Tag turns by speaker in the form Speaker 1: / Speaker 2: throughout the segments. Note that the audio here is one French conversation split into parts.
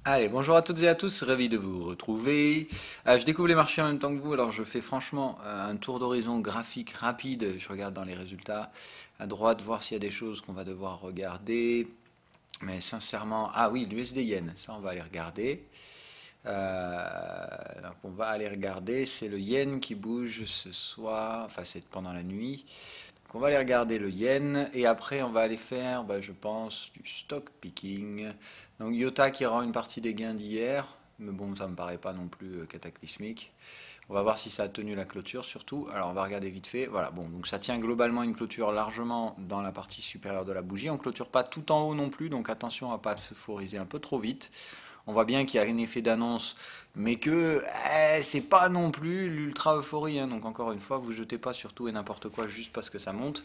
Speaker 1: Allez, bonjour à toutes et à tous, ravi de vous retrouver. Je découvre les marchés en même temps que vous, alors je fais franchement un tour d'horizon graphique rapide. Je regarde dans les résultats à droite, voir s'il y a des choses qu'on va devoir regarder. Mais sincèrement, ah oui, l'USD Yen, ça on va aller regarder. Donc on va aller regarder, c'est le Yen qui bouge ce soir, enfin c'est pendant la nuit. Donc on va aller regarder le yen et après on va aller faire, je pense, du stock picking. Donc IOTA qui rend une partie des gains d'hier, mais bon, ça me paraît pas non plus cataclysmique. On va voir si ça a tenu la clôture surtout. Alors on va regarder vite fait. Voilà, bon, donc ça tient globalement une clôture largement dans la partie supérieure de la bougie. On clôture pas tout en haut non plus, donc attention à pas s'euphoriser un peu trop vite. On voit bien qu'il y a un effet d'annonce, mais que c'est pas non plus l'ultra euphorie, hein. Donc encore une fois, vous jetez pas sur tout et n'importe quoi juste parce que ça monte.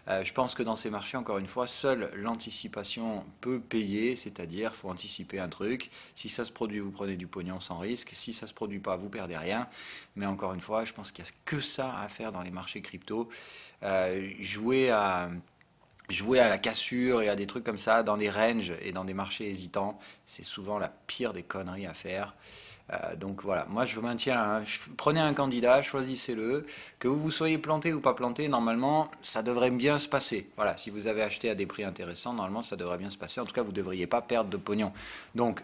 Speaker 1: Je pense que dans ces marchés, encore une fois, seule l'anticipation peut payer, c'est-à-dire faut anticiper un truc. Si ça se produit, vous prenez du pognon sans risque. Si ça se produit pas, vous perdez rien. Mais encore une fois, je pense qu'il n'y a que ça à faire dans les marchés crypto. Jouer à la cassure et à des trucs comme ça dans des ranges et dans des marchés hésitants, c'est souvent la pire des conneries à faire. Donc voilà, moi je maintiens, hein, prenez un candidat, choisissez-le, que vous soyez planté ou pas planté, normalement ça devrait bien se passer. Voilà, si vous avez acheté à des prix intéressants, normalement ça devrait bien se passer. En tout cas, vous ne devriez pas perdre de pognon. Donc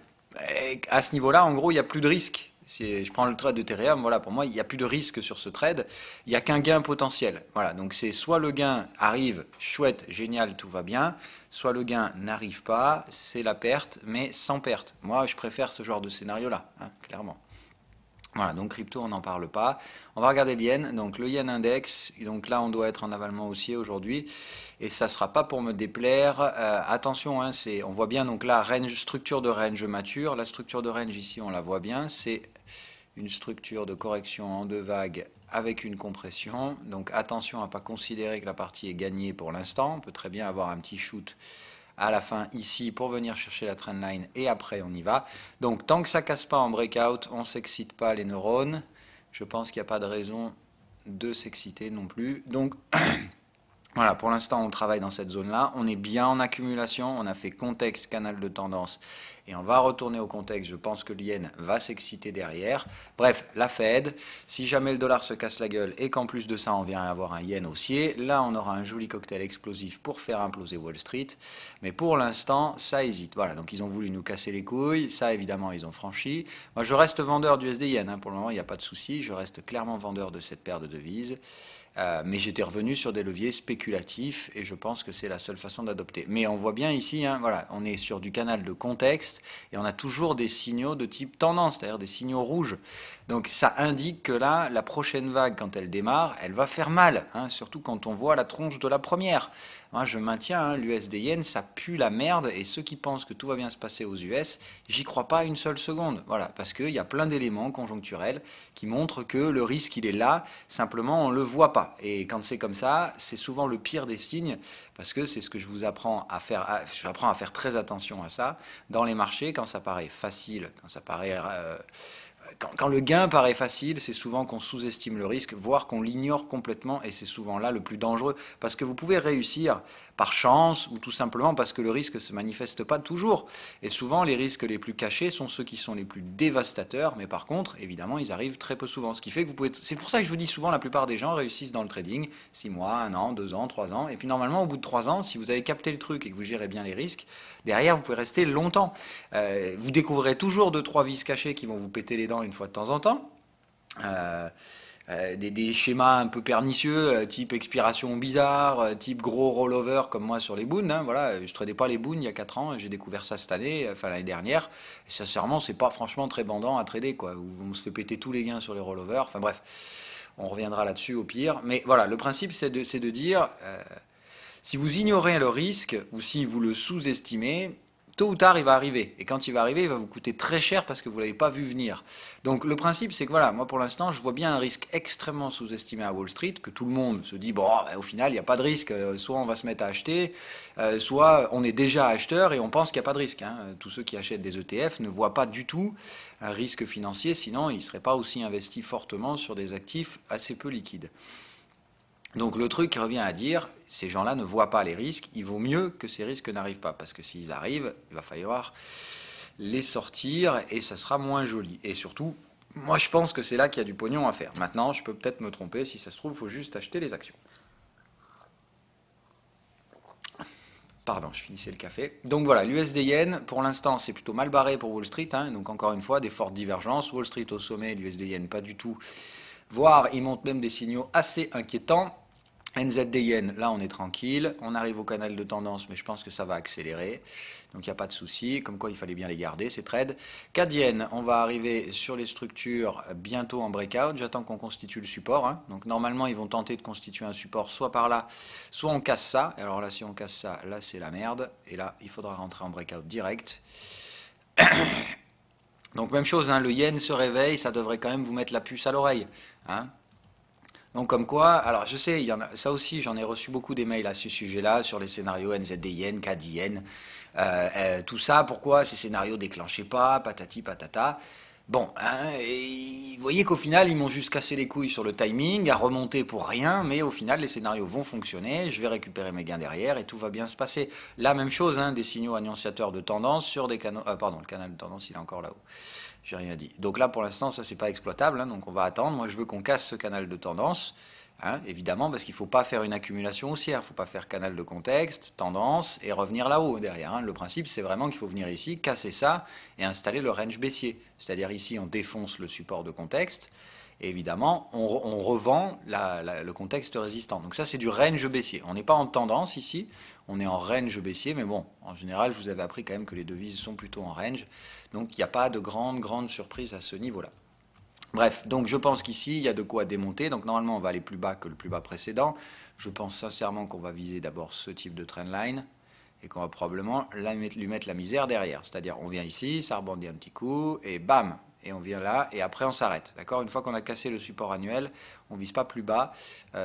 Speaker 1: à ce niveau-là, en gros, il n'y a plus de risque. Je prends le trade de Ethereum, voilà, pour moi, il n'y a plus de risque sur ce trade. Il n'y a qu'un gain potentiel. Voilà, donc c'est soit le gain arrive, chouette, génial, tout va bien, soit le gain n'arrive pas, c'est la perte, mais sans perte. Moi, je préfère ce genre de scénario-là, hein, clairement. Voilà, donc crypto, on n'en parle pas. On va regarder le yen. Donc le yen index, donc là, on doit être en avalement haussier aujourd'hui. Et ça ne sera pas pour me déplaire. Attention, hein, on voit bien donc là, range, structure de range mature. La structure de range ici, on la voit bien. C'est une structure de correction en deux vagues avec une compression. Donc attention à ne pas considérer que la partie est gagnée pour l'instant. On peut très bien avoir un petit shoot à la fin ici pour venir chercher la trendline et après on y va. Donc tant que ça casse pas en breakout, on s'excite pas les neurones. Je pense qu'il n'y a pas de raison de s'exciter non plus. Donc voilà, pour l'instant, on travaille dans cette zone-là. On est bien en accumulation. On a fait contexte, canal de tendance. Et on va retourner au contexte. Je pense que l'yen va s'exciter derrière. Bref, la Fed, si jamais le dollar se casse la gueule et qu'en plus de ça, on vient avoir un yen haussier, là, on aura un joli cocktail explosif pour faire imploser Wall Street. Mais pour l'instant, ça hésite. Voilà, donc ils ont voulu nous casser les couilles. Ça, évidemment, ils ont franchi. Moi, je reste vendeur du SD-yen. Pour le moment, il n'y a pas de souci. Je reste clairement vendeur de cette paire de devises. Mais j'étais revenu sur des leviers spéculatifs et je pense que c'est la seule façon d'adopter. Mais on voit bien ici, hein, voilà, on est sur du canal de contexte et on a toujours des signaux de type tendance, c'est-à-dire des signaux rouges. Donc ça indique que là, la prochaine vague, quand elle démarre, elle va faire mal, hein, surtout quand on voit la tronche de la première. Moi, je maintiens, hein, l'USD Yen, ça pue la merde et ceux qui pensent que tout va bien se passer aux US, j'y crois pas une seule seconde. Voilà, parce qu'il y a plein d'éléments conjoncturels qui montrent que le risque, il est là, simplement on ne le voit pas. Et quand c'est comme ça, c'est souvent le pire des signes, parce que c'est ce que je vous apprends à faire. J'apprends à faire très attention à ça. Dans les marchés, quand ça paraît facile, quand ça paraît quand le gain paraît facile, c'est souvent qu'on sous-estime le risque, voire qu'on l'ignore complètement, et c'est souvent là le plus dangereux. Parce que vous pouvez réussir par chance, ou tout simplement parce que le risque ne se manifeste pas toujours. Et souvent, les risques les plus cachés sont ceux qui sont les plus dévastateurs, mais par contre, évidemment, ils arrivent très peu souvent. Ce qui fait que vous pouvez... C'est pour ça que je vous dis souvent, la plupart des gens réussissent dans le trading, 6 mois, 1 an, 2 ans, 3 ans, et puis normalement, au bout de 3 ans, si vous avez capté le truc et que vous gérez bien les risques, derrière, vous pouvez rester longtemps. Vous découvrirez toujours 2-3 vis cachés qui vont vous péter les dents une fois de temps en temps. Euh, des schémas un peu pernicieux, type expiration bizarre, type gros rollover comme moi sur les boons. Hein, voilà, je ne tradais pas les boons il y a 4 ans, j'ai découvert ça cette année, enfin l'année dernière. Et sincèrement, c'est pas franchement très bandant à trader, quoi. On se fait péter tous les gains sur les rollovers. Enfin bref, on reviendra là-dessus au pire. Mais voilà, le principe c'est de dire, si vous ignorez le risque ou si vous le sous-estimez, tôt ou tard, il va arriver. Et quand il va arriver, il va vous coûter très cher parce que vous ne l'avez pas vu venir. Donc le principe, c'est que voilà, moi pour l'instant, je vois bien un risque extrêmement sous-estimé à Wall Street, que tout le monde se dit, bon, au final, il n'y a pas de risque. Soit on va se mettre à acheter, soit on est déjà acheteur et on pense qu'il n'y a pas de risque. Hein. Tous ceux qui achètent des ETF ne voient pas du tout un risque financier, sinon ils ne seraient pas aussi investis fortement sur des actifs assez peu liquides. Donc le truc revient à dire, ces gens-là ne voient pas les risques, il vaut mieux que ces risques n'arrivent pas, parce que s'ils arrivent, les sortir et ça sera moins joli. Et surtout, moi je pense que c'est là qu'il y a du pognon à faire. Maintenant, je peux peut-être me tromper, si ça se trouve, il faut juste acheter les actions. Pardon, je finissais le café. Donc voilà, l'USD Yen, pour l'instant, c'est plutôt mal barré pour Wall Street. Hein, donc encore une fois, des fortes divergences. Wall Street au sommet, l'USD Yen pas du tout. Voire, il montre même des signaux assez inquiétants. NZD Yen, là on est tranquille, on arrive au canal de tendance, mais je pense que ça va accélérer, donc il n'y a pas de souci, comme quoi il fallait bien les garder, ces trades. CAD Yen, on va arriver sur les structures bientôt en breakout, j'attends qu'on constitue le support, hein. Donc normalement ils vont tenter de constituer un support soit par là, soit on casse ça, alors là si on casse ça, là c'est la merde, et là il faudra rentrer en breakout direct. Donc même chose, hein, le Yen se réveille, ça devrait quand même vous mettre la puce à l'oreille, hein. Donc comme quoi, alors je sais, il y en a, ça aussi j'en ai reçu beaucoup des mails à ce sujet-là, sur les scénarios NZD Yen, CAD Yen, tout ça, pourquoi ces scénarios déclenchaient pas, patati patata. Bon, hein, et vous voyez qu'au final ils m'ont juste cassé les couilles sur le timing, à remonter pour rien, mais au final les scénarios vont fonctionner, je vais récupérer mes gains derrière et tout va bien se passer. La même chose, hein, des signaux annonciateurs de tendance sur des canaux, pardon, le canal de tendance il est encore là-haut. J'ai rien dit. Donc là, pour l'instant, ça, c'est pas exploitable. Hein, donc on va attendre. Moi, je veux qu'on casse ce canal de tendance. Hein, évidemment, parce qu'il ne faut pas faire une accumulation haussière. Il ne faut pas faire canal de contexte, tendance, et revenir là-haut derrière. Hein. Le principe, c'est vraiment qu'il faut venir ici, casser ça, et installer le range baissier. C'est-à-dire ici, on défonce le support de contexte. Et évidemment, on revend le contexte résistant. Donc ça, c'est du range baissier. On n'est pas en tendance ici, on est en range baissier, mais bon, en général, je vous avais appris quand même que les devises sont plutôt en range. Donc il n'y a pas de grande surprise à ce niveau-là. Bref, donc je pense qu'ici, il y a de quoi démonter. Donc normalement, on va aller plus bas que le plus bas précédent. Je pense sincèrement qu'on va viser d'abord ce type de trendline et qu'on va probablement lui mettre la misère derrière. C'est-à-dire, on vient ici, ça rebondit un petit coup, et bam, et on vient là, et après on s'arrête. D'accord? Une fois qu'on a cassé le support annuel, on ne vise pas plus bas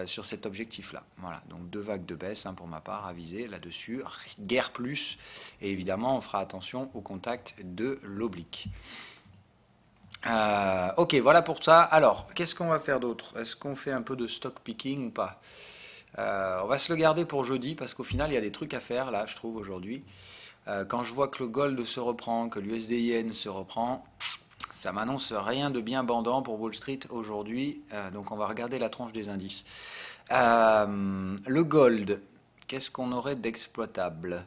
Speaker 1: sur cet objectif-là. Voilà, donc 2 vagues de baisse, hein, pour ma part, à viser là-dessus. Guère plus, et évidemment, on fera attention au contact de l'oblique. Ok, voilà pour ça. Alors, qu'est-ce qu'on va faire d'autre? Est-ce qu'on fait un peu de stock picking ou pas? On va se le garder pour jeudi, parce qu'au final, il y a des trucs à faire, là, je trouve, aujourd'hui. Quand je vois que le gold se reprend, que l'USD Yen se reprend, ça m'annonce rien de bien bandant pour Wall Street aujourd'hui. Donc on va regarder la tranche des indices. Le gold, qu'est-ce qu'on aurait d'exploitable?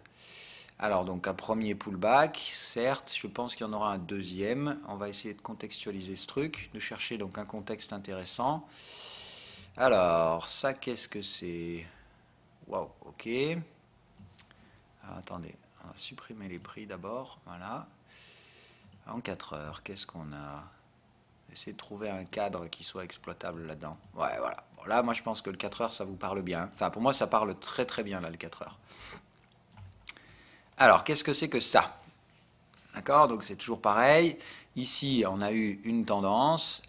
Speaker 1: Alors donc un premier pullback, certes, je pense qu'il y en aura un deuxième. On va essayer de contextualiser ce truc, de chercher donc un contexte intéressant. Alors, ça qu'est-ce que c'est? Waouh, ok. Alors, attendez, on va supprimer les prix d'abord, voilà. En 4 heures, qu'est-ce qu'on a? Essayer de trouver un cadre qui soit exploitable là-dedans. Ouais, voilà. Bon, là, moi, je pense que le 4 heures, ça vous parle bien. Enfin, pour moi, ça parle très très bien, là, le 4 heures. Alors, qu'est-ce que c'est que ça? D'accord? Donc, c'est toujours pareil. Ici, on a eu une tendance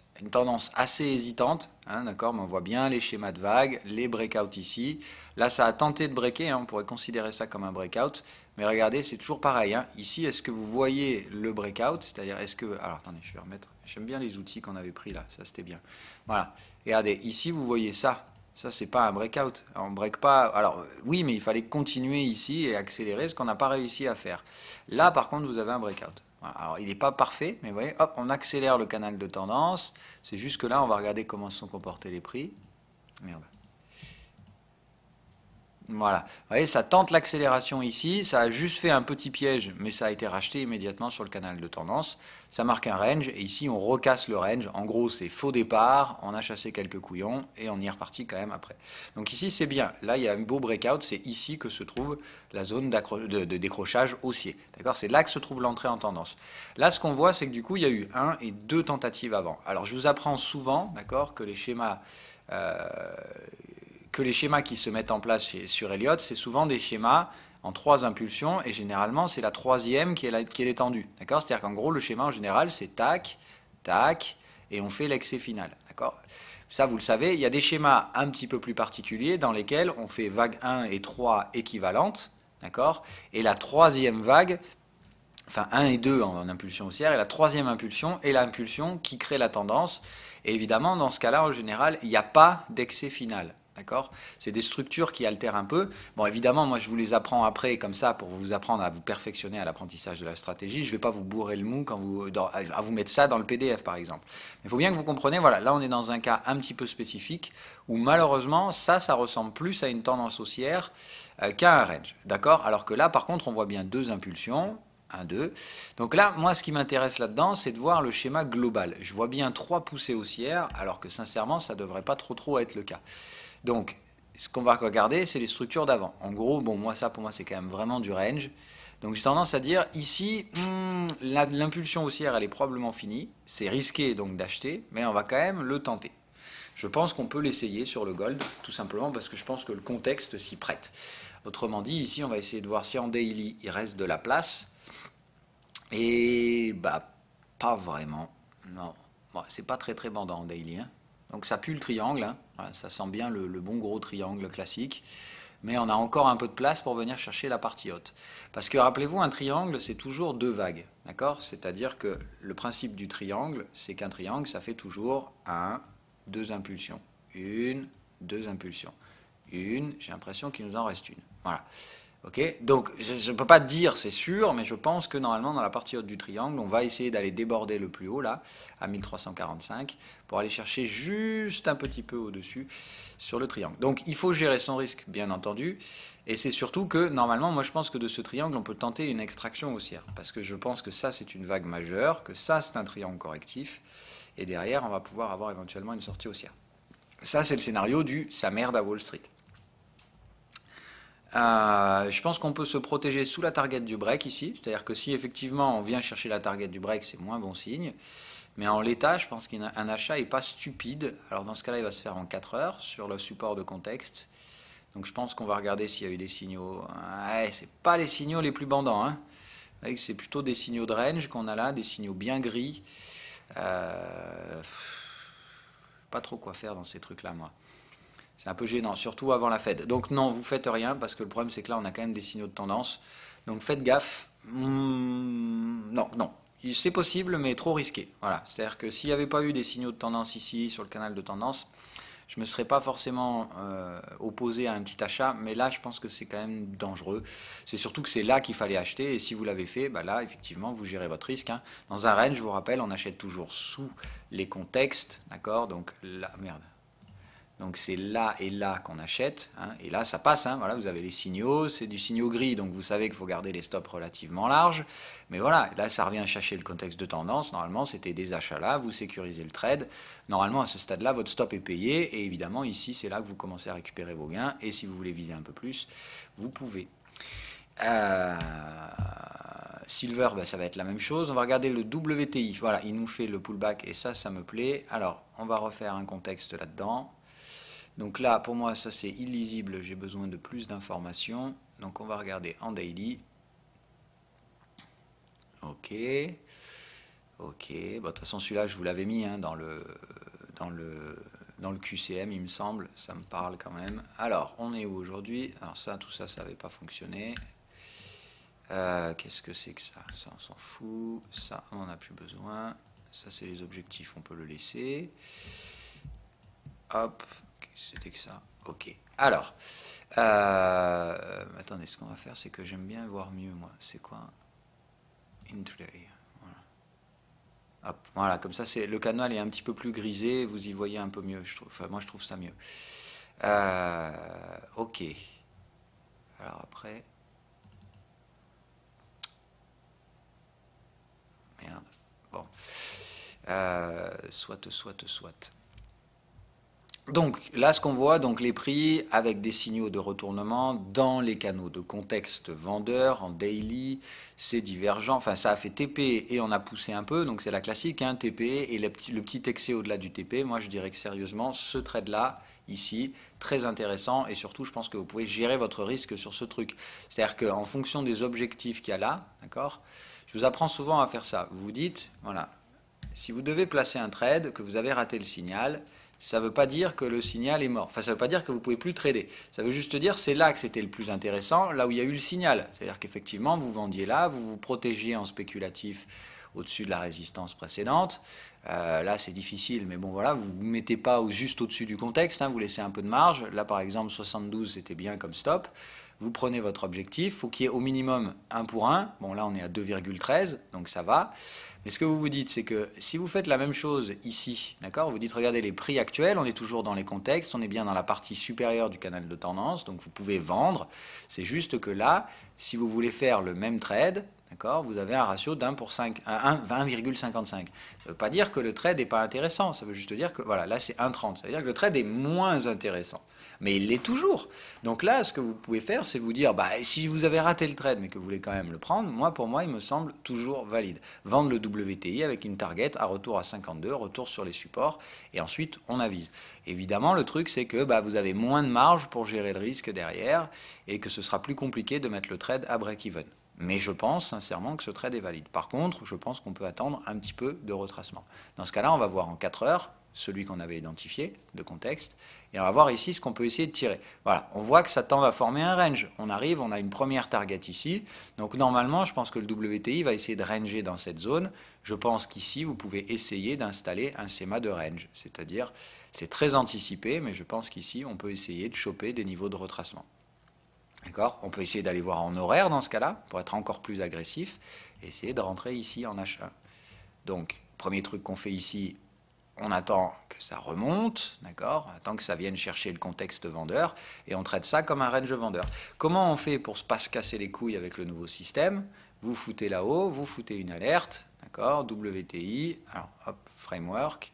Speaker 1: assez hésitante. Hein, d'accord? Mais on voit bien les schémas de vagues, les breakouts ici. Là, ça a tenté de breaker. Hein, on pourrait considérer ça comme un breakout. Mais regardez, c'est toujours pareil. Hein. Ici, est-ce que vous voyez le breakout? C'est-à-dire, est-ce que... Alors, attendez, je vais remettre... J'aime bien les outils qu'on avait pris là. Ça, c'était bien. Voilà. Regardez, ici, vous voyez ça. Ça, c'est pas un breakout. On break pas... Alors, oui, mais il fallait continuer ici et accélérer, ce qu'on n'a pas réussi à faire. Là, par contre, vous avez un breakout. Voilà. Alors, il n'est pas parfait, mais vous voyez, hop, on accélère le canal de tendance. C'est juste que là, on va regarder comment se sont comportés les prix. Merde. Voilà, vous voyez, ça tente l'accélération ici, ça a juste fait un petit piège, mais ça a été racheté immédiatement sur le canal de tendance. Ça marque un range, et ici on recasse le range. En gros, c'est faux départ, on a chassé quelques couillons, et on y est reparti quand même après. Donc ici, c'est bien. Là, il y a un beau breakout, c'est ici que se trouve la zone de décrochage haussier. D'accord? C'est là que se trouve l'entrée en tendance. Là, ce qu'on voit, c'est que du coup, il y a eu 1 et 2 tentatives avant. Alors, je vous apprends souvent, d'accord, que les schémas... qui se mettent en place sur Elliott, c'est souvent des schémas en 3 impulsions, et généralement, c'est la troisième qui est l'étendue. D'accord? C'est-à-dire qu'en gros, le schéma, en général, c'est tac, tac, et on fait l'excès final. D'accord? Ça, vous le savez, il y a des schémas un petit peu plus particuliers dans lesquels on fait vague 1 et 3 équivalentes, d'accord? Et la troisième vague, enfin 1 et 2 en impulsion haussière, et la troisième impulsion est l'impulsion qui crée la tendance. Et évidemment, dans ce cas-là, en général, il n'y a pas d'excès final. D'accord? C'est des structures qui altèrent un peu. Bon, évidemment, moi, je vous les apprends après, comme ça, pour vous apprendre à vous perfectionner à l'apprentissage de la stratégie. Je ne vais pas vous bourrer le mou à vous mettre ça dans le PDF, par exemple. Mais il faut bien que vous compreniez, voilà, là, on est dans un cas un petit peu spécifique, où malheureusement, ça ressemble plus à une tendance haussière qu'à un range. D'accord? Alors que là, par contre, on voit bien deux impulsions. 1, 2. Donc là, moi, ce qui m'intéresse là-dedans, c'est de voir le schéma global. Je vois bien 3 poussées haussières, alors que sincèrement, ça ne devrait pas trop être le cas. Donc, ce qu'on va regarder, c'est les structures d'avant. En gros, bon, moi, ça, pour moi, c'est quand même vraiment du range. Donc, j'ai tendance à dire, ici, l'impulsion haussière, elle est probablement finie. C'est risqué, donc, d'acheter, mais on va quand même le tenter. Je pense qu'on peut l'essayer sur le gold, tout simplement parce que je pense que le contexte s'y prête. Autrement dit, ici, on va essayer de voir si en daily, il reste de la place. Et, bah, pas vraiment. Non, bon, c'est pas très bandant en daily, hein. Donc ça pue le triangle, hein. Voilà, ça sent bien le bon gros triangle classique, mais on a encore un peu de place pour venir chercher la partie haute. Parce que rappelez-vous, un triangle, c'est toujours deux vagues, d'accord? C'est-à-dire que le principe du triangle, c'est qu'un triangle, ça fait toujours deux impulsions. Une, deux impulsions. Une, j'ai l'impression qu'il nous en reste une. Voilà. Okay, donc je ne peux pas te dire c'est sûr, mais je pense que normalement dans la partie haute du triangle, on va essayer d'aller déborder le plus haut là, à 1345, pour aller chercher juste un petit peu au-dessus sur le triangle. Donc il faut gérer son risque, bien entendu, et c'est surtout que normalement, moi je pense que de ce triangle, on peut tenter une extraction haussière, parce que je pense que ça c'est une vague majeure, que ça c'est un triangle correctif, et derrière on va pouvoir avoir éventuellement une sortie haussière. Ça c'est le scénario du « sa merde à Wall Street ». Je pense qu'on peut se protéger sous la target du break ici, c'est-à-dire que si effectivement on vient chercher la target du break, c'est moins bon signe. Mais en l'état, je pense qu'un achat n'est pas stupide. Alors dans ce cas-là, il va se faire en 4 heures sur le support de contexte. Donc je pense qu'on va regarder s'il y a eu des signaux. Ouais, c'est pas les signaux les plus bandants, hein. C'est plutôt des signaux de range qu'on a là, des signaux bien gris. Pas trop quoi faire dans ces trucs-là, moi. C'est un peu gênant, surtout avant la Fed. Donc non, vous faites rien, parce que le problème c'est que là on a quand même des signaux de tendance. Donc faites gaffe. Non, c'est possible, mais trop risqué. Voilà. C'est-à-dire que s'il n'y avait pas eu des signaux de tendance ici, sur le canal de tendance, je ne me serais pas forcément opposé à un petit achat, mais là je pense que c'est quand même dangereux. C'est surtout que c'est là qu'il fallait acheter, et si vous l'avez fait, bah là effectivement vous gérez votre risque, hein. Dans un range, je vous rappelle, on achète toujours sous les contextes, d'accord? Donc là, merde. Donc c'est là et là qu'on achète, hein, et là ça passe, hein, voilà, vous avez les signaux, c'est du signaux gris, donc vous savez qu'il faut garder les stops relativement larges, mais voilà, là ça revient chercher le contexte de tendance, normalement c'était des achats là, vous sécurisez le trade, normalement à ce stade-là votre stop est payé, et évidemment ici c'est là que vous commencez à récupérer vos gains, et si vous voulez viser un peu plus, vous pouvez. Silver, ben, ça va être la même chose. On va regarder le WTI, voilà, il nous fait le pullback, et ça me plaît. Alors, on va refaire un contexte là-dedans. Donc là, pour moi, ça c'est illisible, j'ai besoin de plus d'informations. Donc on va regarder en daily. Ok. Bon, de toute façon, celui-là, je vous l'avais mis, hein, dans le QCM, il me semble. Ça me parle quand même. Alors, on est où aujourd'hui? Alors ça, tout ça, ça n'avait pas fonctionné. Qu'est-ce que c'est que ça? Ça, on s'en fout. Ça, on n'en a plus besoin. Ça, c'est les objectifs, on peut le laisser. Hop. C'était que ça. Ok. Alors, attendez, ce qu'on va faire, c'est que j'aime bien voir mieux, moi. C'est quoi? Intraday. Voilà. Hop, voilà, comme ça, le canal est un petit peu plus grisé, vous y voyez un peu mieux, je trouve. Enfin, moi, je trouve ça mieux. Ok. Alors après... Merde. Bon. Soit. Donc là, ce qu'on voit, donc les prix avec des signaux de retournement dans les canaux de contexte vendeur, en daily, c'est divergent. Enfin, ça a fait TP et on a poussé un peu, donc c'est la classique, hein, TP et le petit excès au-delà du TP. Moi, je dirais que sérieusement, ce trade-là, ici, très intéressant, et surtout, je pense que vous pouvez gérer votre risque sur ce truc. C'est-à-dire qu'en fonction des objectifs qu'il y a là, d'accord, je vous apprends souvent à faire ça. Vous vous dites, voilà, si vous devez placer un trade, que vous avez raté le signal, ça ne veut pas dire que le signal est mort. Enfin, ça ne veut pas dire que vous ne pouvez plus trader. Ça veut juste dire que c'est là que c'était le plus intéressant, là où il y a eu le signal. C'est-à-dire qu'effectivement, vous vendiez là, vous vous protégiez en spéculatif au-dessus de la résistance précédente. Là, c'est difficile, mais bon, voilà, vous ne mettez pas juste au-dessus du contexte, hein, vous laissez un peu de marge. Là, par exemple, 72, c'était bien comme stop. Vous prenez votre objectif, il faut qu'il y ait au minimum 1 pour 1. Bon, là, on est à 2,13, donc ça va. Mais ce que vous vous dites, c'est que si vous faites la même chose ici, d'accord, vous dites, regardez les prix actuels, on est toujours dans les contextes, on est bien dans la partie supérieure du canal de tendance, donc vous pouvez vendre. C'est juste que là, si vous voulez faire le même trade, d'accord, vous avez un ratio d'1 pour 5, 1,55. Ça ne veut pas dire que le trade n'est pas intéressant, ça veut juste dire que, voilà, là c'est 1,30. Ça veut dire que le trade est moins intéressant. Mais il l'est toujours. Donc là, ce que vous pouvez faire, c'est vous dire, bah, si vous avez raté le trade, mais que vous voulez quand même le prendre, pour moi, il me semble toujours valide. Vendre le WTI avec une target à retour à 52, retour sur les supports, et ensuite, on avise. Évidemment, le truc, c'est que vous avez moins de marge pour gérer le risque derrière, et que ce sera plus compliqué de mettre le trade à break-even. Mais je pense sincèrement que ce trade est valide. Par contre, je pense qu'on peut attendre un petit peu de retracement. Dans ce cas-là, on va voir en 4 heures, celui qu'on avait identifié, de contexte, et on va voir ici ce qu'on peut essayer de tirer. Voilà, on voit que ça tend à former un range. On arrive, on a une première target ici, donc normalement, je pense que le WTI va essayer de ranger dans cette zone. Je pense qu'ici, vous pouvez essayer d'installer un schéma de range, c'est-à-dire, c'est très anticipé, mais je pense qu'ici, on peut essayer de choper des niveaux de retracement. D'accord ? On peut essayer d'aller voir en horaire dans ce cas-là, pour être encore plus agressif, et essayer de rentrer ici en H1. Donc, premier truc qu'on fait ici, on attend que ça remonte, d'accord ? On attend que ça vienne chercher le contexte vendeur, et on traite ça comme un range vendeur. Comment on fait pour ne pas se casser les couilles avec le nouveau système ? Vous foutez là-haut, vous foutez une alerte, d'accord ? WTI, alors hop, framework,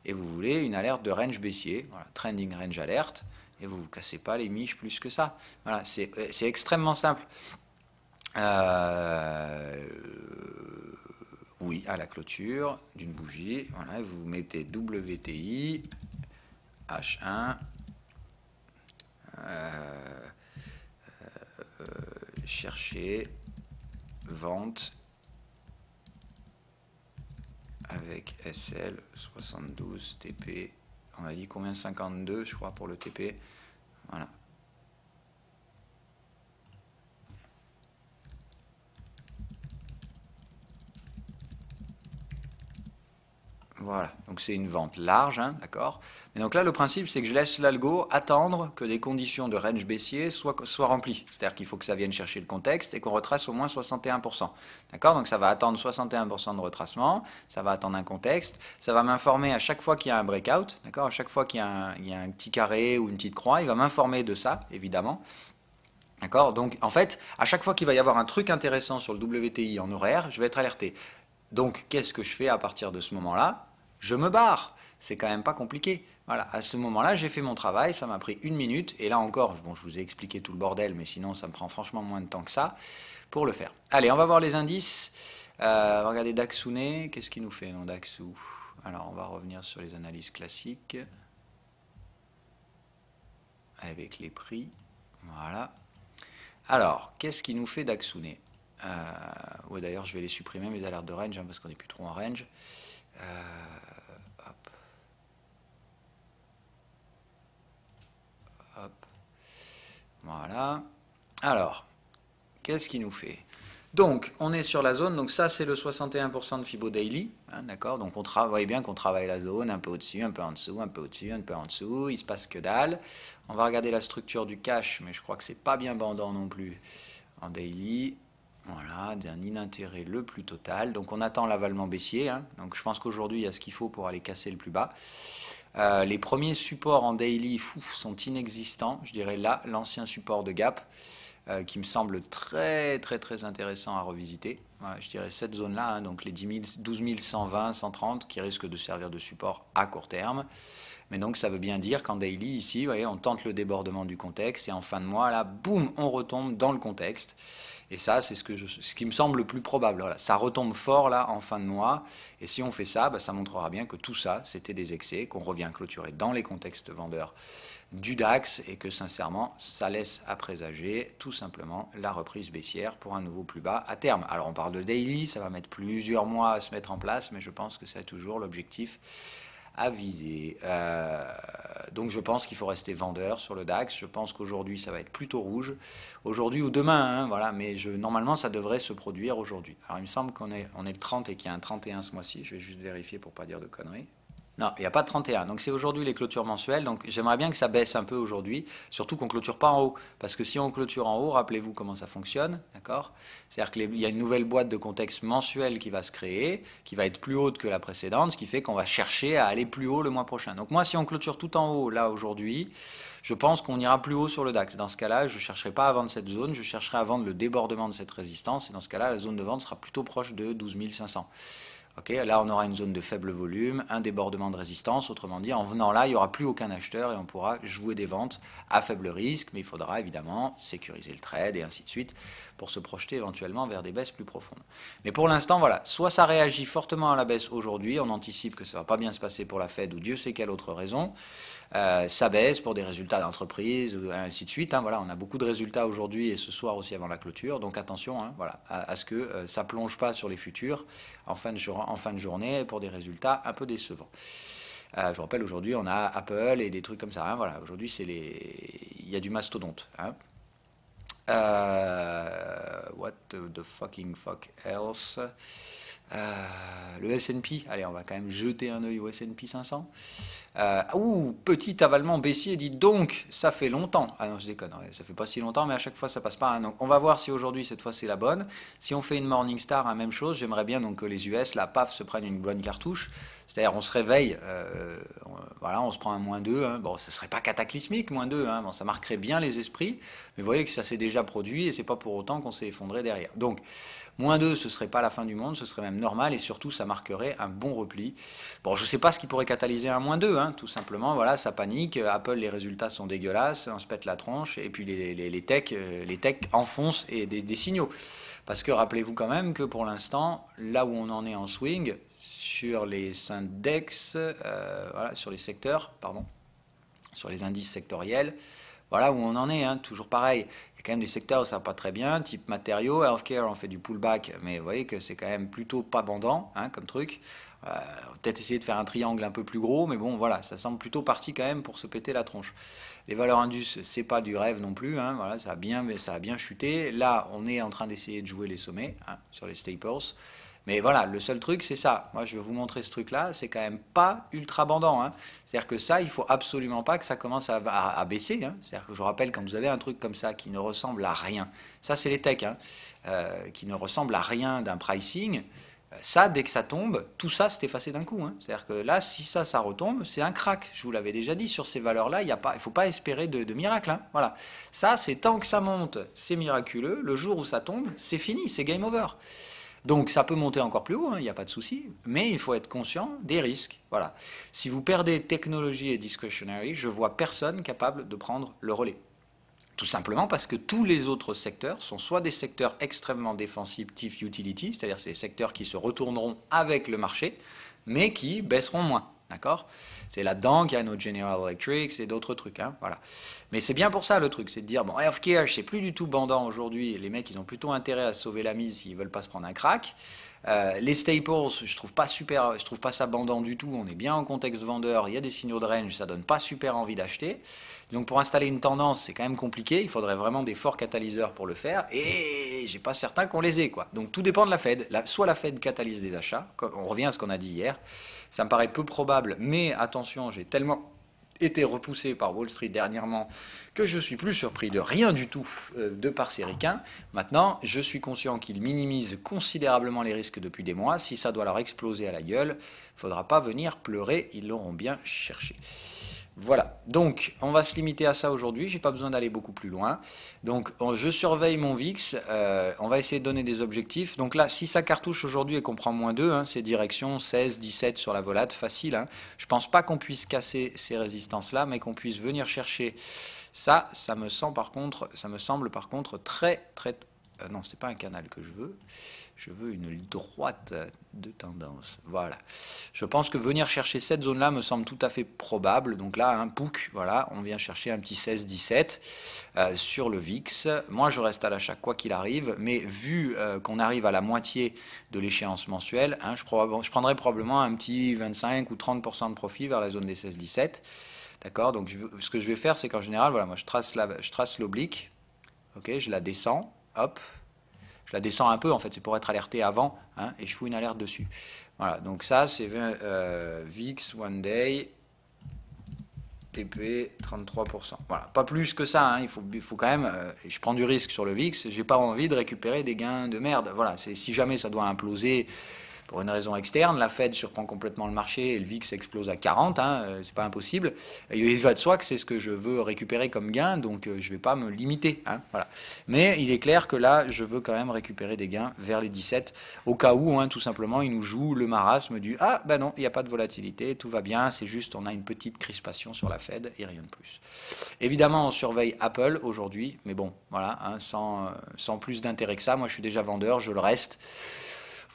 Speaker 1: et vous voulez une alerte de range baissier, voilà, trending range alert, et vous ne vous cassez pas les miches plus que ça. Voilà, c'est extrêmement simple. Oui, à la clôture d'une bougie, voilà, vous mettez WTI, H1, chercher, vente, avec SL 72 TP, on a dit combien, 52 je crois pour le TP, voilà. Voilà, donc c'est une vente large, hein, d'accord. Mais donc là, le principe, c'est que je laisse l'algo attendre que des conditions de range baissier soient remplies. C'est-à-dire qu'il faut que ça vienne chercher le contexte et qu'on retrace au moins 61%. D'accord, donc ça va attendre 61% de retracement, ça va attendre un contexte, ça va m'informer à chaque fois qu'il y a un breakout, d'accord, à chaque fois qu'il y a un petit carré ou une petite croix, il va m'informer de ça, évidemment. D'accord, donc en fait, à chaque fois qu'il va y avoir un truc intéressant sur le WTI en horaire, je vais être alerté. Donc, qu'est-ce que je fais à partir de ce moment-là ? Je me barre. C'est quand même pas compliqué. Voilà, à ce moment-là, j'ai fait mon travail, ça m'a pris 1 minute, et là encore, bon, je vous ai expliqué tout le bordel, mais sinon, ça me prend franchement moins de temps que ça pour le faire. Allez, on va voir les indices. On va regarder Daxune. Qu'est-ce qu'il nous fait, non, Daxu ? Alors, on va revenir sur les analyses classiques. Avec les prix. Voilà. Alors, qu'est-ce qui nous fait Daxune ? Ouais, d'ailleurs, je vais les supprimer, mes alertes de range, hein, parce qu'on n'est plus trop en range. Hop. Hop. Voilà. Alors, qu'est-ce qu'il nous fait ? Donc, on est sur la zone, donc ça c'est le 61% de Fibo Daily, hein, d'accord ? Donc on voyez bien qu'on travaille la zone, un peu au-dessus, un peu en dessous, un peu au-dessus, un peu en dessous, il se passe que dalle. On va regarder la structure du cash, mais je crois que c'est pas bien bandant non plus en daily. Voilà, d'un inintérêt le plus total. Donc on attend l'avalement baissier, hein. Donc je pense qu'aujourd'hui il y a ce qu'il faut pour aller casser le plus bas. Les premiers supports en daily sont inexistants, je dirais là, l'ancien support de gap. Qui me semble très très très intéressant à revisiter. Voilà, je dirais cette zone-là, hein, donc les 12 120, 130 qui risquent de servir de support à court terme. Mais donc ça veut bien dire qu'en daily, ici, vous voyez, on tente le débordement du contexte et en fin de mois, là, boum, on retombe dans le contexte. Et ça, c'est ce qui me semble le plus probable. Voilà, ça retombe fort là en fin de mois. Et si on fait ça, ça montrera bien que tout ça, c'était des excès, qu'on revient clôturer dans les contextes vendeurs du DAX et que sincèrement, ça laisse à présager tout simplement la reprise baissière pour un nouveau plus bas à terme. Alors on parle de daily, ça va mettre plusieurs mois à se mettre en place, mais je pense que c'est toujours l'objectif à viser. Donc je pense qu'il faut rester vendeur sur le DAX. Je pense qu'aujourd'hui ça va être plutôt rouge. Aujourd'hui ou demain, hein, voilà. Mais normalement ça devrait se produire aujourd'hui. Alors il me semble qu'on est le 30 et qu'il y a un 31 ce mois-ci. Je vais juste vérifier pour pas dire de conneries. Non, il n'y a pas de 31. Donc c'est aujourd'hui les clôtures mensuelles. Donc j'aimerais bien que ça baisse un peu aujourd'hui, surtout qu'on ne clôture pas en haut. Parce que si on clôture en haut, rappelez-vous comment ça fonctionne, d'accord? C'est-à-dire qu'il y a une nouvelle boîte de contexte mensuel qui va se créer, qui va être plus haute que la précédente, ce qui fait qu'on va chercher à aller plus haut le mois prochain. Donc moi, si on clôture tout en haut, là, aujourd'hui, je pense qu'on ira plus haut sur le DAX. Dans ce cas-là, je ne chercherai pas à vendre cette zone, je chercherai à vendre le débordement de cette résistance. Et dans ce cas-là, la zone de vente sera plutôt proche de 12 500. Okay, là, on aura une zone de faible volume, un débordement de résistance. Autrement dit, en venant là, il n'y aura plus aucun acheteur et on pourra jouer des ventes à faible risque. Mais il faudra évidemment sécuriser le trade et ainsi de suite pour se projeter éventuellement vers des baisses plus profondes. Mais pour l'instant, voilà, soit ça réagit fortement à la baisse aujourd'hui, on anticipe que ça ne va pas bien se passer pour la Fed ou Dieu sait quelle autre raison. Ça baisse pour des résultats d'entreprise, ainsi de suite. Hein, voilà, on a beaucoup de résultats aujourd'hui et ce soir aussi avant la clôture. Donc attention hein, voilà, à ce que ça ne plonge pas sur les futurs en fin de journée pour des résultats un peu décevants. Je vous rappelle, aujourd'hui, on a Apple et des trucs comme ça. Hein, voilà, aujourd'hui, il y a du mastodonte. Hein. What the fucking fuck else? Le S&P, allez, on va quand même jeter un œil au S&P 500. Petit avalement baissier, dit donc, ça fait longtemps. Ah non, je déconne, ouais, ça fait pas si longtemps, mais à chaque fois ça passe pas. Hein. Donc on va voir si aujourd'hui, cette fois, c'est la bonne. Si on fait une Morningstar, hein, même chose, j'aimerais bien donc que les US, la PAF, se prennent une bonne cartouche. C'est-à-dire, on se réveille, voilà, on se prend un -2. Hein. Bon, ce serait pas cataclysmique, -2. Hein. Bon, ça marquerait bien les esprits, mais vous voyez que ça s'est déjà produit et c'est pas pour autant qu'on s'est effondré derrière. Donc, -2, ce serait pas la fin du monde, ce serait même normal et surtout, ça marquerait un bon repli. Bon, je sais pas ce qui pourrait catalyser un -2, hein, tout simplement, voilà, ça panique. Apple, les résultats sont dégueulasses, on se pète la tronche et puis les techs enfoncent et des signaux. Parce que rappelez-vous quand même que pour l'instant, là où on en est en swing, sur les index, voilà, sur les secteurs, pardon, sur les indices sectoriels, voilà où on en est, hein, toujours pareil. Il y a quand même des secteurs où ça va pas très bien, type matériaux, healthcare, on fait du pullback, mais vous voyez que c'est quand même plutôt pas bandant hein, comme truc. On va peut-être essayer de faire un triangle un peu plus gros, mais bon, voilà, ça semble plutôt parti quand même pour se péter la tronche. Les valeurs indus, c'est pas du rêve non plus, hein, voilà, ça a bien chuté. Là, on est en train d'essayer de jouer les sommets hein, sur les staples. Mais voilà, le seul truc, c'est ça. Moi, je vais vous montrer ce truc-là, c'est quand même pas ultra bandant. Hein. C'est-à-dire que ça, il faut absolument pas que ça commence à baisser. Hein. C'est-à-dire que je vous rappelle, quand vous avez un truc comme ça qui ne ressemble à rien, ça, c'est les techs, hein, qui ne ressemble à rien d'un pricing, ça, dès que ça tombe, tout ça s'est effacé d'un coup. Hein. C'est-à-dire que là, si ça retombe, c'est un crack. Je vous l'avais déjà dit, sur ces valeurs-là, il ne faut pas espérer de miracle. Hein. Voilà. Ça, c'est tant que ça monte, c'est miraculeux. Le jour où ça tombe, c'est fini, c'est game over. Donc ça peut monter encore plus haut, il n'y a pas de souci, mais il faut être conscient des risques. Voilà. Si vous perdez technologie et discretionary, je vois personne capable de prendre le relais. Tout simplement parce que tous les autres secteurs sont soit des secteurs extrêmement défensifs type utility, c'est-à-dire c'est des secteurs qui se retourneront avec le marché, mais qui baisseront moins. D'accord? C'est là-dedans qu'il y a nos General Electric et d'autres trucs. Hein, voilà. Mais c'est bien pour ça le truc, c'est de dire, bon, healthcare, c'est plus du tout bandant aujourd'hui. Les mecs, ils ont plutôt intérêt à sauver la mise s'ils veulent pas se prendre un crack. Les staples, je trouve pas ça bandant du tout. On est bien en contexte vendeur, il y a des signaux de range, ça donne pas super envie d'acheter. Donc pour installer une tendance, c'est quand même compliqué. Il faudrait vraiment des forts catalyseurs pour le faire. Et j'ai pas certain qu'on les ait, quoi. Donc tout dépend de la Fed. Soit la Fed catalyse des achats, on revient à ce qu'on a dit hier. Ça me paraît peu probable, mais attention, j'ai tellement été repoussé par Wall Street dernièrement que je suis plus surpris de rien du tout de par ces ricains. Maintenant, je suis conscient qu'ils minimisent considérablement les risques depuis des mois. Si ça doit leur exploser à la gueule, il ne faudra pas venir pleurer, ils l'auront bien cherché. Voilà, donc on va se limiter à ça aujourd'hui, j'ai pas besoin d'aller beaucoup plus loin. Donc je surveille mon VIX, on va essayer de donner des objectifs. Donc là, si ça cartouche aujourd'hui et qu'on prend -2, hein, c'est direction 16, 17 sur la volate, facile. Hein. Je pense pas qu'on puisse casser ces résistances-là, mais qu'on puisse venir chercher ça, ça me semble par contre très très non, c'est pas un canal que je veux une ligne droite de tendance, voilà. Je pense que venir chercher cette zone-là me semble tout à fait probable, donc là, un POUC, voilà, on vient chercher un petit 16-17 sur le VIX. Moi, je reste à l'achat quoi qu'il arrive, mais vu qu'on arrive à la moitié de l'échéance mensuelle, hein, je prendrai probablement un petit 25 ou 30% de profit vers la zone des 16-17. D'accord, donc ce que je vais faire, c'est qu'en général, voilà, moi je trace l'oblique, ok, je la descends, hop, je la descends un peu, en fait, c'est pour être alerté avant, hein, et je fous une alerte dessus. Voilà, donc ça, c'est VIX One Day, TP 33%. Voilà, pas plus que ça, hein, il faut quand même, je prends du risque sur le VIX, j'ai pas envie de récupérer des gains de merde. Voilà, si jamais ça doit imploser, pour une raison externe, la Fed surprend complètement le marché et le VIX explose à 40, hein, c'est pas impossible. Et il va de soi que c'est ce que je veux récupérer comme gain, donc je vais pas me limiter. Hein, voilà. Mais il est clair que là, je veux quand même récupérer des gains vers les 17, au cas où, hein, tout simplement, il nous joue le marasme du ah ben non, il n'y a pas de volatilité, tout va bien, c'est juste on a une petite crispation sur la Fed et rien de plus. Évidemment, on surveille Apple aujourd'hui, mais bon, voilà, hein, sans plus d'intérêt que ça. Moi, je suis déjà vendeur, je le reste.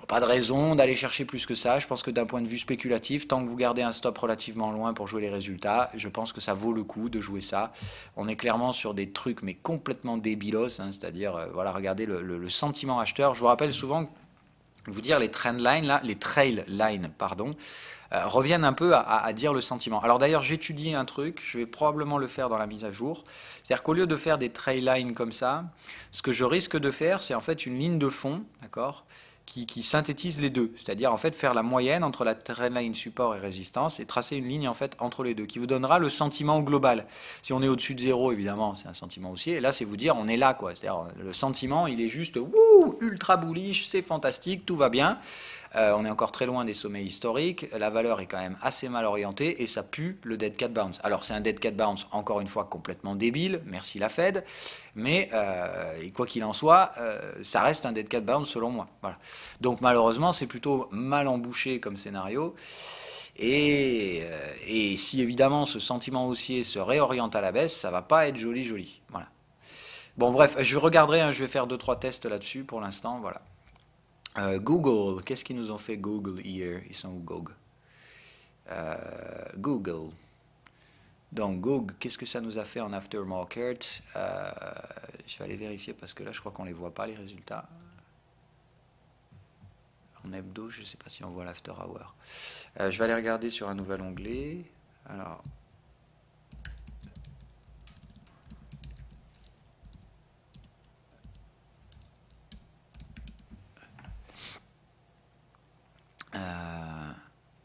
Speaker 1: Pas de raison d'aller chercher plus que ça. Je pense que d'un point de vue spéculatif, tant que vous gardez un stop relativement loin pour jouer les résultats, je pense que ça vaut le coup de jouer ça. On est clairement sur des trucs mais complètement débilos, hein, c'est-à-dire, voilà, regardez le sentiment acheteur. Je vous rappelle souvent, vous dire les trend lines, là, les trail lines, pardon, reviennent un peu à dire le sentiment. Alors d'ailleurs, j'étudie un truc, je vais probablement le faire dans la mise à jour. C'est-à-dire qu'au lieu de faire des trail lines comme ça, ce que je risque de faire, c'est en fait une ligne de fond, d'accord, qui synthétise les deux, c'est-à-dire en fait faire la moyenne entre la trendline support et résistance et tracer une ligne en fait entre les deux, qui vous donnera le sentiment global. Si on est au-dessus de zéro, évidemment, c'est un sentiment haussier, et là c'est vous dire on est là, quoi. C'est-à-dire le sentiment, il est juste wouh, ultra bullish, c'est fantastique, tout va bien. On est encore très loin des sommets historiques, la valeur est quand même assez mal orientée et ça pue le dead cat bounce. Alors c'est un dead cat bounce encore une fois complètement débile, merci la Fed, mais et quoi qu'il en soit, ça reste un dead cat bounce selon moi. Voilà. Donc malheureusement c'est plutôt mal embouché comme scénario. Et si évidemment ce sentiment haussier se réoriente à la baisse, ça va pas être joli joli. Voilà. Bon bref, je regarderai, hein, je vais faire 2-3 tests là-dessus pour l'instant, voilà. Google, qu'est-ce qu'ils nous ont fait Google hier? Ils sont où Google? Google. Donc Google, qu'est-ce que ça nous a fait en aftermarket? Je vais aller vérifier parce que là je crois qu'on ne les voit pas les résultats. En hebdo, je ne sais pas si on voit l'after hour. Je vais aller regarder sur un nouvel onglet. Alors.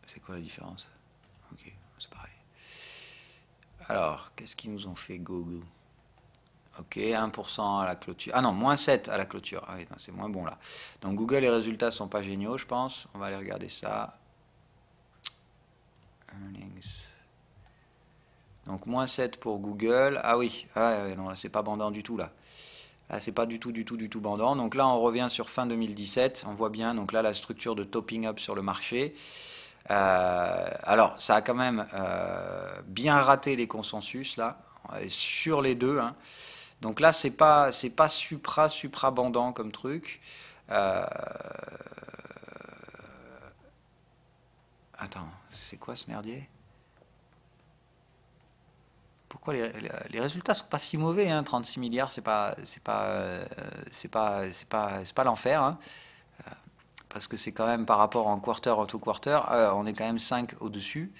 Speaker 1: C'est quoi la différence? Ok, c'est pareil. Alors, qu'est-ce qu'ils nous ont fait Google? Ok, 1% à la clôture. Ah non, moins 7 à la clôture. Ah oui, c'est moins bon là. Donc Google, les résultats sont pas géniaux, je pense. On va aller regarder ça. Earnings. Donc moins 7 pour Google. Ah oui, non, là c'est pas bandant du tout là. Là c'est pas du tout bandant. Donc là on revient sur fin 2017. On voit bien, donc là la structure de topping up sur le marché. Alors ça a quand même bien raté les consensus là, sur les deux, hein. Donc là, c'est pas suprabandant comme truc. Attends, c'est quoi ce merdier? Pourquoi les résultats sont pas si mauvais, hein? 36 milliards, c'est pas l'enfer, hein, parce que c'est quand même par rapport en quarter to quarter, on est quand même 5 au-dessus.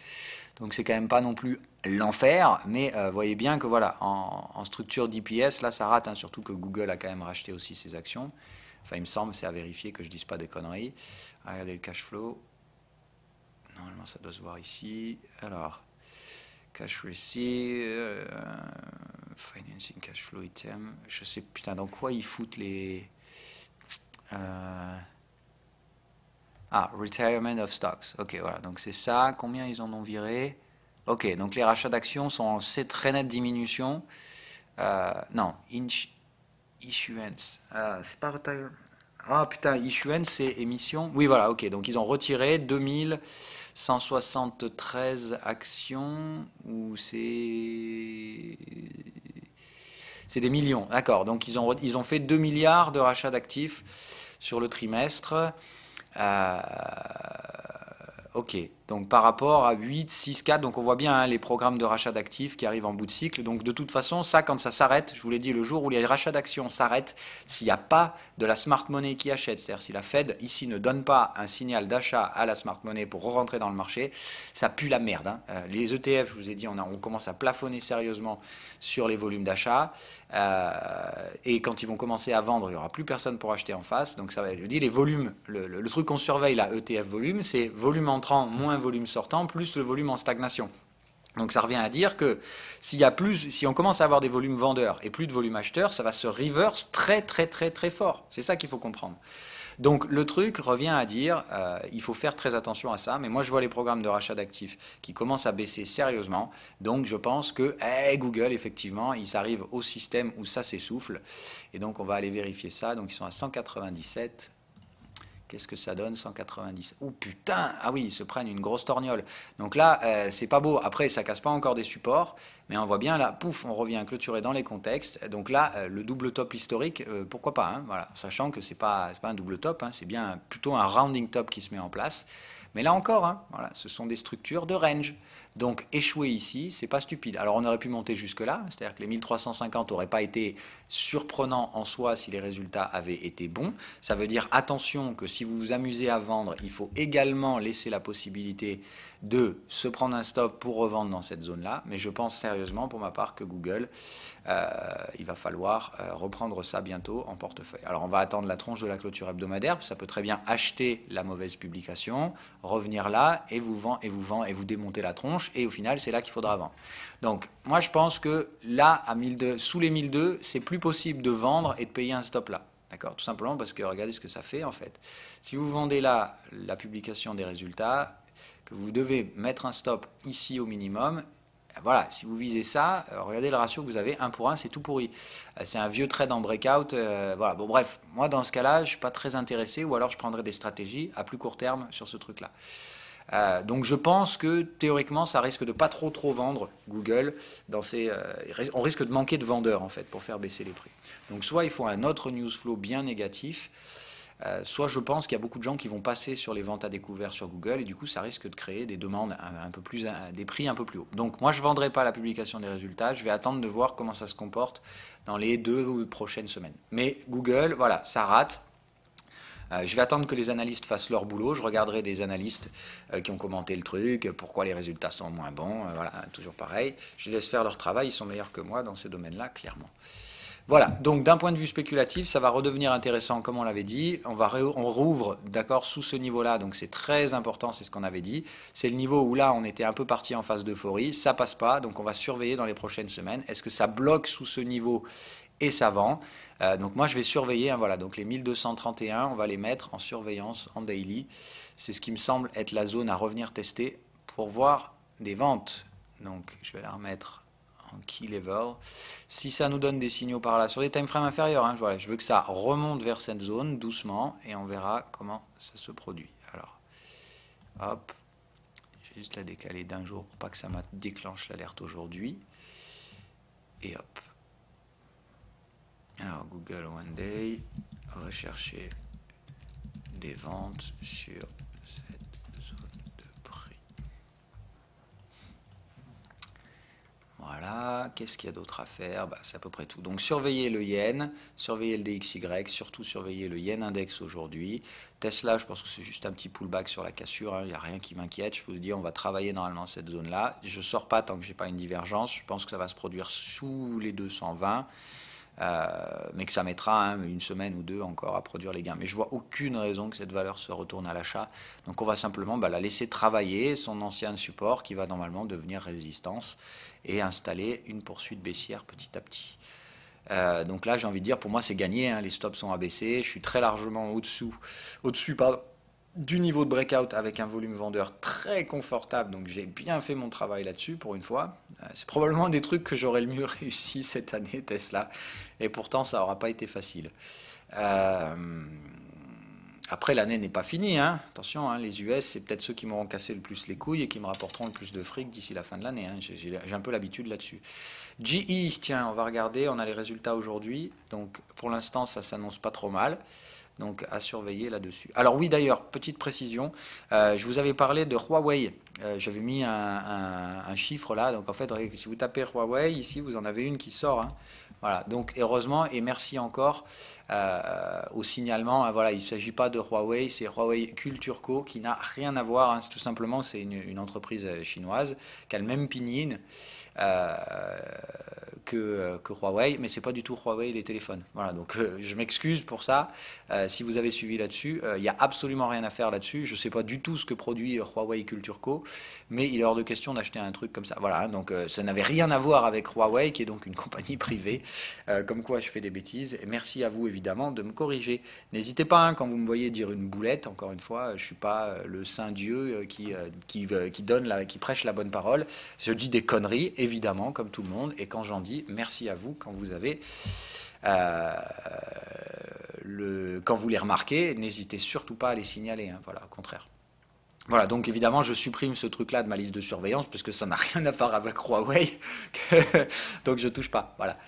Speaker 1: Donc c'est quand même pas non plus l'enfer, mais voyez bien que voilà, en structure d'IPS, là ça rate, hein, surtout que Google a quand même racheté aussi ses actions. Enfin il me semble, c'est à vérifier que je dise pas des conneries. Regardez le cash flow. Normalement ça doit se voir ici. Alors, cash receipt, financing cash flow item. Je sais putain dans quoi ils foutent les... retirement of stocks. Ok, voilà, donc c'est ça. Combien ils en ont viré? Ok, donc les rachats d'actions sont en très nette diminution. Non, issuance. C'est pas retirement. Ah putain, issuance, c'est émission. Oui, voilà, ok. Donc ils ont retiré 2173 actions. Ou c'est. C'est des millions, d'accord. Donc ils ont fait 2 milliards de rachats d'actifs sur le trimestre. Euh, ok, donc par rapport à 8, 6, 4, donc on voit bien hein, les programmes de rachat d'actifs qui arrivent en bout de cycle. Donc de toute façon, ça, quand ça s'arrête, je vous l'ai dit, le jour où les rachats d'actions s'arrêtent, s'il n'y a pas de la smart money qui achète, c'est-à-dire si la Fed ici ne donne pas un signal d'achat à la smart money pour rentrer dans le marché, ça pue la merde. Hein. Les ETF, je vous ai dit, on commence à plafonner sérieusement sur les volumes d'achat. Et quand ils vont commencer à vendre, il n'y aura plus personne pour acheter en face. Donc ça va, je dis, les volumes, le truc qu'on surveille là, ETF volume, c'est volume entrant moins volume sortant, plus le volume en stagnation. Donc ça revient à dire que si on commence à avoir des volumes vendeurs et plus de volume acheteurs, ça va se reverse très très très très fort. C'est ça qu'il faut comprendre. Donc le truc revient à dire, il faut faire très attention à ça, mais moi je vois les programmes de rachat d'actifs qui commencent à baisser sérieusement, donc je pense que Google, effectivement, ils arrivent au système où ça s'essouffle, et donc on va aller vérifier ça, donc ils sont à 197. Qu'est-ce que ça donne 190. Oh putain, ah oui, ils se prennent une grosse torgnole. Donc là, c'est pas beau. Après, ça casse pas encore des supports, mais on voit bien là, pouf, on revient clôturé dans les contextes. Donc là, le double top historique, pourquoi pas, hein, voilà, sachant que c'est pas un double top, hein, c'est bien plutôt un rounding top qui se met en place. Mais là encore, hein, voilà, ce sont des structures de range. Donc échouer ici, c'est pas stupide. Alors on aurait pu monter jusque-là, c'est-à-dire que les 1350 n'auraient pas été surprenants en soi si les résultats avaient été bons. Ça veut dire attention que si vous vous amusez à vendre, il faut également laisser la possibilité de se prendre un stop pour revendre dans cette zone-là. Mais je pense sérieusement pour ma part que Google, il va falloir reprendre ça bientôt en portefeuille. Alors on va attendre la tronche de la clôture hebdomadaire, ça peut très bien acheter la mauvaise publication, revenir là et vous vend et vous vend et vous démonter la tronche et au final c'est là qu'il faudra vendre. Donc moi je pense que là à 1002, sous les 1002, c'est plus possible de vendre et de payer un stop là. D'accord, tout simplement parce que regardez ce que ça fait en fait. Si vous vendez là la publication des résultats, que vous devez mettre un stop ici au minimum, voilà, si vous visez ça, regardez le ratio que vous avez, 1 pour 1, c'est tout pourri. C'est un vieux trade en breakout. Voilà. Bon, bref, moi dans ce cas-là, je ne suis pas très intéressé, ou alors je prendrai des stratégies à plus court terme sur ce truc-là. Donc je pense que théoriquement, ça risque de pas trop vendre Google. On risque de manquer de vendeurs en fait pour faire baisser les prix. Donc soit il faut un autre news flow bien négatif, soit je pense qu'il y a beaucoup de gens qui vont passer sur les ventes à découvert sur Google et du coup ça risque de créer des demandes un peu plus, des prix un peu plus hauts. Donc moi je ne vendrai pas la publication des résultats, je vais attendre de voir comment ça se comporte dans les 2 prochaines semaines. Mais Google, voilà, ça rate. Je vais attendre que les analystes fassent leur boulot, je regarderai des analystes qui ont commenté le truc, pourquoi les résultats sont moins bons, voilà, toujours pareil. Je les laisse faire leur travail, ils sont meilleurs que moi dans ces domaines-là, clairement. Voilà, donc d'un point de vue spéculatif, ça va redevenir intéressant comme on l'avait dit. On rouvre, d'accord, sous ce niveau-là, donc c'est très important, c'est ce qu'on avait dit. C'est le niveau où là, on était un peu parti en phase d'euphorie, ça passe pas, donc on va surveiller dans les prochaines semaines. Est-ce que ça bloque sous ce niveau et ça vend? Donc moi, je vais surveiller, hein, voilà, donc les 1231, on va les mettre en surveillance en daily. C'est ce qui me semble être la zone à revenir tester pour voir des ventes. Donc je vais la remettre en key level. Si ça nous donne des signaux par là, sur des time frames inférieurs, hein, voilà, je veux que ça remonte vers cette zone doucement et on verra comment ça se produit. Alors, hop, je vais juste la décaler d'un jour pour pas que ça me déclenche l'alerte aujourd'hui. Et hop. Alors, Google One Day, rechercher des ventes sur cette zone de prix. Voilà, qu'est-ce qu'il y a d'autre à faire? C'est à peu près tout. Donc surveillez le yen, surveillez le DXY, surtout surveillez le yen index aujourd'hui. Tesla, je pense que c'est juste un petit pullback sur la cassure, hein, il n'y a rien qui m'inquiète. Je vous dis, on va travailler normalement cette zone-là. Je ne sors pas tant que je n'ai pas une divergence. Je pense que ça va se produire sous les 220. Mais que ça mettra une semaine ou deux encore à produire les gains. Mais je vois aucune raison que cette valeur se retourne à l'achat. Donc on va simplement la laisser travailler son ancien support qui va normalement devenir résistance et installer une poursuite baissière petit à petit. Donc là j'ai envie de dire, pour moi c'est gagné, hein, les stops sont abaissés, je suis très largement au-dessus du niveau de breakout avec un volume vendeur très confortable, donc j'ai bien fait mon travail là-dessus pour une fois. C'est probablement des trucs que j'aurais le mieux réussi cette année, Tesla, et pourtant ça n'aura pas été facile. Après, l'année n'est pas finie, hein. Attention, hein, les US, c'est peut-être ceux qui m'auront cassé le plus les couilles et qui me rapporteront le plus de fric d'ici la fin de l'année, hein. J'ai un peu l'habitude là-dessus. GE, tiens, on va regarder, on a les résultats aujourd'hui. Donc, pour l'instant, ça s'annonce pas trop mal. Donc, à surveiller là-dessus. Alors oui, d'ailleurs, petite précision, je vous avais parlé de Huawei. J'avais mis un chiffre là. Donc, en fait, si vous tapez Huawei, ici, vous en avez une qui sort, hein. Voilà, donc heureusement, et merci encore au signalement. Voilà, il ne s'agit pas de Huawei, c'est Huawei Culture Co qui n'a rien à voir, hein. Tout simplement, c'est une entreprise chinoise qui a le même pinyin euh, que Huawei, mais c'est pas du tout Huawei les téléphones. Voilà, donc je m'excuse pour ça. Si vous avez suivi là-dessus, il n'y a absolument rien à faire là-dessus. Je ne sais pas du tout ce que produit Huawei Culture Co, mais il est hors de question d'acheter un truc comme ça. Voilà, hein, donc ça n'avait rien à voir avec Huawei, qui est donc une compagnie privée. Comme quoi je fais des bêtises. Et merci à vous évidemment de me corriger. N'hésitez pas, hein, quand vous me voyez dire une boulette, encore une fois, je ne suis pas le saint Dieu qui prêche la bonne parole. Je dis des conneries, évidemment, comme tout le monde. Et quand j'en dis, merci à vous quand vous avez quand vous les remarquez, n'hésitez surtout pas à les signaler, hein, voilà, au contraire. Voilà, donc évidemment, je supprime ce truc-là de ma liste de surveillance, parce que ça n'a rien à faire avec Huawei, donc je touche pas, voilà.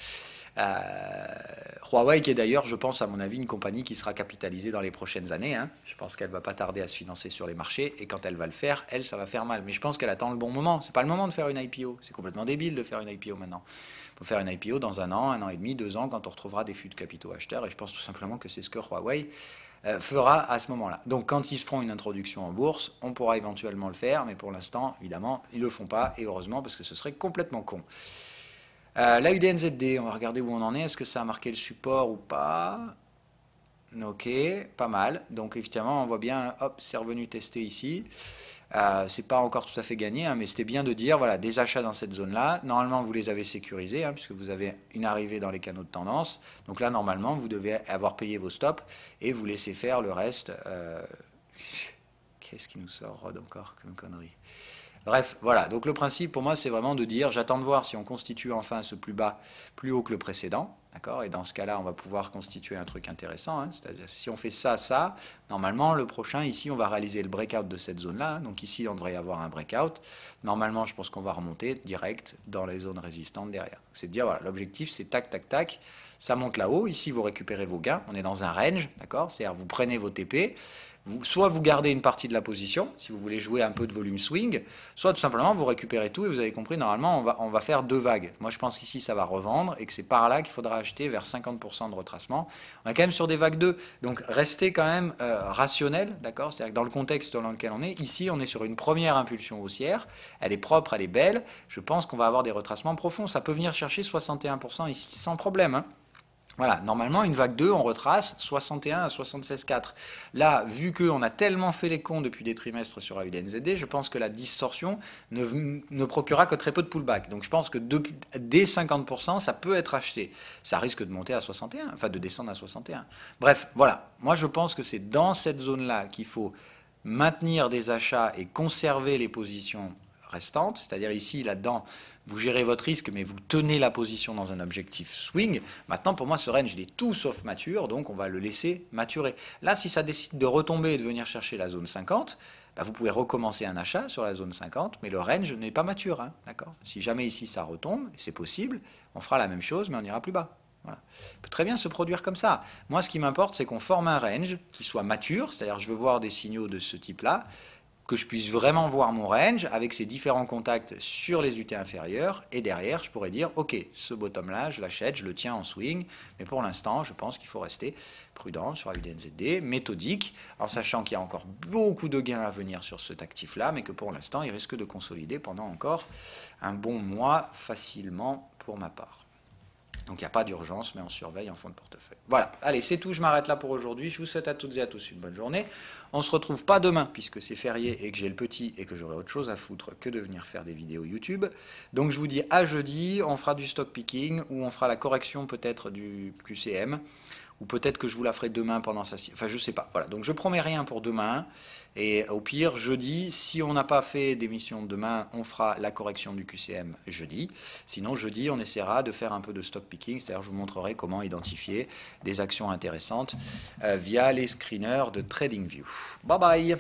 Speaker 1: Huawei qui est d'ailleurs, je pense à mon avis, une compagnie qui sera capitalisée dans les prochaines années, hein. Je pense qu'elle va pas tarder à se financer sur les marchés, et quand elle va le faire, elle, ça va faire mal. Mais je pense qu'elle attend le bon moment. C'est pas le moment de faire une IPO. C'est complètement débile de faire une IPO maintenant. Il faut faire une IPO dans un an et demi, 2 ans, quand on retrouvera des flux de capitaux acheteurs, et je pense tout simplement que c'est ce que Huawei fera à ce moment-là. Donc quand ils se feront une introduction en bourse, on pourra éventuellement le faire, mais pour l'instant, évidemment, ils ne le font pas, et heureusement, parce que ce serait complètement con. La UDNZD, on va regarder où on en est. Est-ce que ça a marqué le support ou pas? Ok, pas mal. Donc évidemment, on voit bien, hop, c'est revenu tester ici. C'est pas encore tout à fait gagné, hein, mais c'était bien de dire, voilà, des achats dans cette zone-là. Normalement, vous les avez sécurisés, hein, puisque vous avez une arrivée dans les canaux de tendance. Donc là, normalement, vous devez avoir payé vos stops et vous laissez faire le reste. Qu'est-ce qui nous sort, Rod, encore comme connerie? Bref, voilà. Donc le principe pour moi, c'est vraiment de dire, j'attends de voir si on constitue enfin ce plus bas, plus haut que le précédent, d'accord? Et dans ce cas-là, on va pouvoir constituer un truc intéressant, hein. C'est-à-dire, si on fait ça, normalement, le prochain, ici, on va réaliser le breakout de cette zone-là. Donc ici, on devrait y avoir un breakout. Normalement, je pense qu'on va remonter direct dans les zones résistantes derrière. C'est de dire, voilà, l'objectif, c'est tac, tac, tac. Ça monte là-haut. Ici, vous récupérez vos gains. On est dans un range, d'accord? C'est-à-dire, vous prenez vos TP. Soit vous gardez une partie de la position, si vous voulez jouer un peu de volume swing, soit tout simplement vous récupérez tout et vous avez compris, normalement on va faire 2 vagues. Moi je pense qu'ici ça va revendre et que c'est par là qu'il faudra acheter vers 50% de retracement. On est quand même sur des vagues 2, donc restez quand même rationnel, d'accord? C'est-à-dire que dans le contexte dans lequel on est, ici on est sur une première impulsion haussière, elle est propre, elle est belle, je pense qu'on va avoir des retracements profonds, ça peut venir chercher 61% ici sans problème, hein. Voilà, normalement, une vague 2, on retrace 61 à 76,4. Là, vu qu'on a tellement fait les cons depuis des trimestres sur AUDNZD, je pense que la distorsion ne procurera que très peu de pullback. Donc je pense que dès 50%, ça peut être acheté. Ça risque de monter à 61, enfin de descendre à 61. Bref, voilà. Moi, je pense que c'est dans cette zone-là qu'il faut maintenir des achats et conserver les positions restantes. C'est-à-dire ici, là-dedans, vous gérez votre risque, mais vous tenez la position dans un objectif swing. Maintenant, pour moi, ce range, il est tout sauf mature, donc on va le laisser maturer. Là, si ça décide de retomber et de venir chercher la zone 50, bah, vous pouvez recommencer un achat sur la zone 50, mais le range n'est pas mature, hein, d'accord? Si jamais ici ça retombe, c'est possible, on fera la même chose, mais on ira plus bas. Voilà. Il peut très bien se produire comme ça. Moi, ce qui m'importe, c'est qu'on forme un range qui soit mature, c'est-à-dire je veux voir des signaux de ce type-là, que je puisse vraiment voir mon range avec ces différents contacts sur les UT inférieures, et derrière je pourrais dire ok, ce bottom là je l'achète, je le tiens en swing, mais pour l'instant je pense qu'il faut rester prudent sur la UDNZD, méthodique, en sachant qu'il y a encore beaucoup de gains à venir sur cet actif là, mais que pour l'instant il risque de consolider pendant encore un bon mois facilement pour ma part. Donc il n'y a pas d'urgence, mais on surveille en fond de portefeuille. Voilà, allez, c'est tout, je m'arrête là pour aujourd'hui. Je vous souhaite à toutes et à tous une bonne journée. On ne se retrouve pas demain, puisque c'est férié et que j'ai le petit et que j'aurai autre chose à foutre que de venir faire des vidéos YouTube. Donc je vous dis à jeudi, on fera du stock picking, ou on fera la correction peut-être du QCM. ou peut-être que je vous la ferai demain pendant sa sieste. Enfin, je sais pas. Voilà. Donc, je promets rien pour demain. Et au pire, jeudi, si on n'a pas fait d'émission demain, on fera la correction du QCM jeudi. Sinon, jeudi, on essaiera de faire un peu de stock picking, c'est-à-dire je vous montrerai comment identifier des actions intéressantes via les screeners de TradingView. Bye bye!